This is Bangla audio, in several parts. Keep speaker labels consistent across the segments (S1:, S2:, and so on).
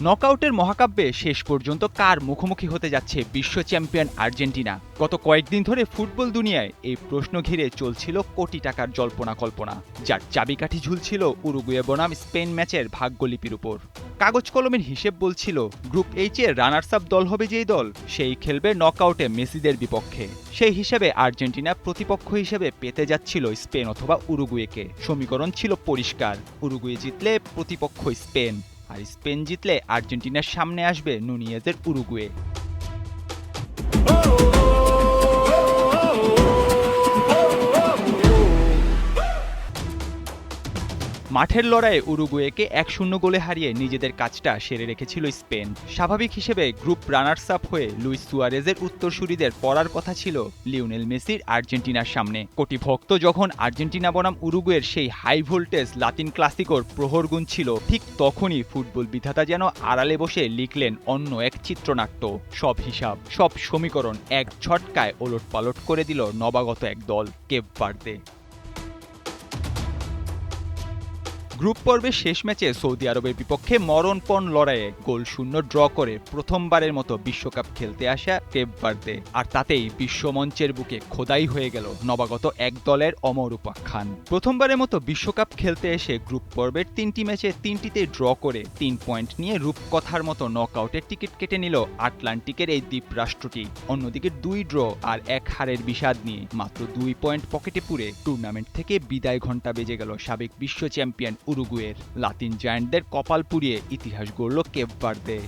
S1: নকআউটের মহাকাব্যে শেষ পর্যন্ত কার মুখোমুখি হতে যাচ্ছে বিশ্ব চ্যাম্পিয়ন আর্জেন্টিনা? গত কয়েকদিন ধরে ফুটবল দুনিয়ায় এই প্রশ্ন ঘিরে চলছিল কোটি টাকার জল্পনা কল্পনা, যার চাবিকাঠি ঝুলছিল উরুগুয়ে বনাম স্পেন ম্যাচের ভাগ্যলিপির উপর। কাগজ কলমের হিসেব বলছিল গ্রুপ এইচ এর রানার্স আপ দল হবে যেই দল, সেই খেলবে নকআউটে মেসিদের বিপক্ষে। সেই হিসেবে আর্জেন্টিনা প্রতিপক্ষ হিসেবে পেতে যাচ্ছিল স্পেন অথবা উরুগুয়েকে। সমীকরণ ছিল পরিষ্কার, উরুগুয়ে জিতলে প্রতিপক্ষ স্পেন, আর স্পেন জিতলে আর্জেন্টিনার সামনে আসবে নুনিয়েজের উরুগুয়ে। মাঠের লড়াইয়ে উরুগুয়েকে 1-0 গোলে হারিয়ে নিজেদের কাজটা সেরে রেখেছিল স্পেন। স্বাভাবিক হিসেবে গ্রুপ রানার্স আপ হয়ে লুইস সুয়ারেজের উত্তরসূরিদের পড়ার কথা ছিল লিওনেল মেসির আর্জেন্টিনার সামনে। কোটি ভক্ত যখন আর্জেন্টিনা বনাম উরুগুয়ের সেই হাই ভোল্টেজ লাতিন ক্লাসিকোর প্রহর গুনছিল, ঠিক তখনই ফুটবল বিধাতা যেন আড়ালে বসে লিখলেন অন্য এক চিত্রনাট্য। সব হিসাব, সব সমীকরণ এক ঝটকায় ওলটপালট করে দিল নবাগত এক দল, কেপ ভার্দে। গ্রুপ পর্বের শেষ ম্যাচে সৌদি আরবের বিপক্ষে মরণপণ লড়াইয়ে গোলশূন্য ড্র করে প্রথমবারের মতো বিশ্বকাপ খেলতে আসা কেপ ভার্দে, আর তাতেই বিশ্বমঞ্চের বুকে খোদাই হয়ে গেল নবাগত এক দলের অমর উপাখ্যান। প্রথমবারের মতো বিশ্বকাপ খেলতে এসে গ্রুপ পর্বের 3টি ম্যাচে 3টিতে ড্র করে 3 পয়েন্ট নিয়ে রূপকথার মতো নকআউটের টিকিট কেটে নিল আটলান্টিকের এই দ্বীপরাষ্ট্রটি। অন্যদিকে 2 ড্র আর 1 হারের বিষাদ নিয়ে মাত্র 2 পয়েন্ট পকেটে পুরে টুর্নামেন্ট থেকে বিদায় ঘণ্টা বেজে গেল সাবেক বিশ্ব চ্যাম্পিয়ন উরুগুয়ের। লাতিন জায়ান্টদের কপাল পুড়িয়ে ইতিহাস গড়ল কেপ ভার্দে।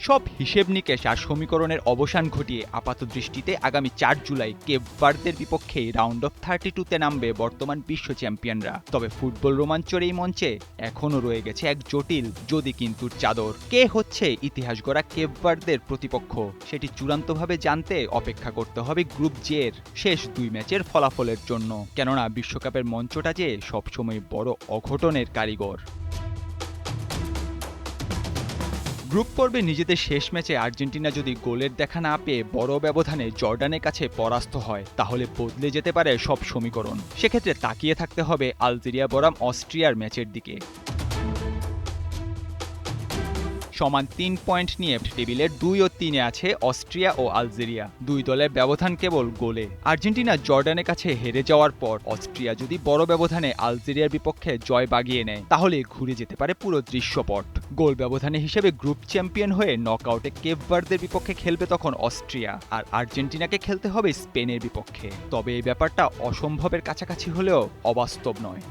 S1: সব হিসেব নিকেশ আর সমীকরণের অবসান ঘটিয়ে আপাতদৃষ্টিতে আগামী 4 জুলাই কেপ ভার্দের বিপক্ষেই রাউন্ড অফ 32-তে নামবে বর্তমান বিশ্ব চ্যাম্পিয়নরা। তবে ফুটবল রোমাঞ্চের এই মঞ্চে এখনও রয়ে গেছে এক জটিল যদি কিন্তুর চাদর। কে হচ্ছে ইতিহাস গড়া কেপ ভার্দের প্রতিপক্ষ, সেটি চূড়ান্তভাবে জানতে অপেক্ষা করতে হবে গ্রুপ জের শেষ 2 ম্যাচের ফলাফলের জন্য। কেননা বিশ্বকাপের মঞ্চটা যে সবসময় বড় অঘটনের কারিগর। গ্রুপ পর্বে নিজেদের শেষ ম্যাচে আর্জেন্টিনা যদি গোলের দেখা না পেয়ে বড় ব্যবধানে জর্ডানের কাছে পরাস্ত হয়, তাহলে বদলে যেতে পারে সব সমীকরণ। সেক্ষেত্রে তাকিয়ে থাকতে হবে আলজেরিয়া বনাম অস্ট্রিয়ার ম্যাচের দিকে। সমান 3 পয়েন্ট নিয়ে টেবিলের 2 ও 3-এ আছে অস্ট্রিয়া ও আলজেরিয়া। 2 দলের ব্যবধান কেবল গোলে। আর্জেন্টিনা জর্ডানের কাছে হেরে যাওয়ার পর অস্ট্রিয়া যদি বড় ব্যবধানে আলজেরিয়ার বিপক্ষে জয় বাগিয়ে নেয়, তাহলে ঘুরে যেতে পারে পুরো দৃশ্যপট। গোল ব্যবধানে হিসেবে গ্রুপ চ্যাম্পিয়ন হয়ে নকআউটে কেপ ভার্দের বিপক্ষে খেলবে তখন অস্ট্রিয়া, আর আর্জেন্টিনাকে খেলতে হবে স্পেনের বিপক্ষে। তবে এই ব্যাপারটা অসম্ভবের কাছাকাছি হলেও অবাস্তব নয়।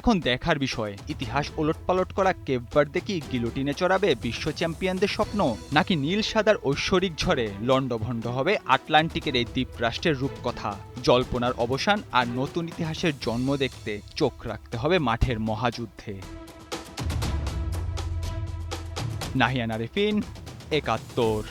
S1: এখন দেখার বিষয়, ইতিহাস ওলটপালট করা কেপ ভার্দে কি গিলোটিনে চড়াবে বিশ্ব চ্যাম্পিয়নদের স্বপ্ন, নাকি নীল সাদার ঐশ্বরিক ঝড়ে লণ্ডভণ্ড হবে আটলান্টিকের এই দ্বীপরাষ্ট্রের রূপকথা। জল্পনার অবসান আর নতুন ইতিহাসের জন্ম দেখতে চোখ রাখতে হবে মাঠের মহাযুদ্ধে। নাহিয়ান আরেফিন, ৭১।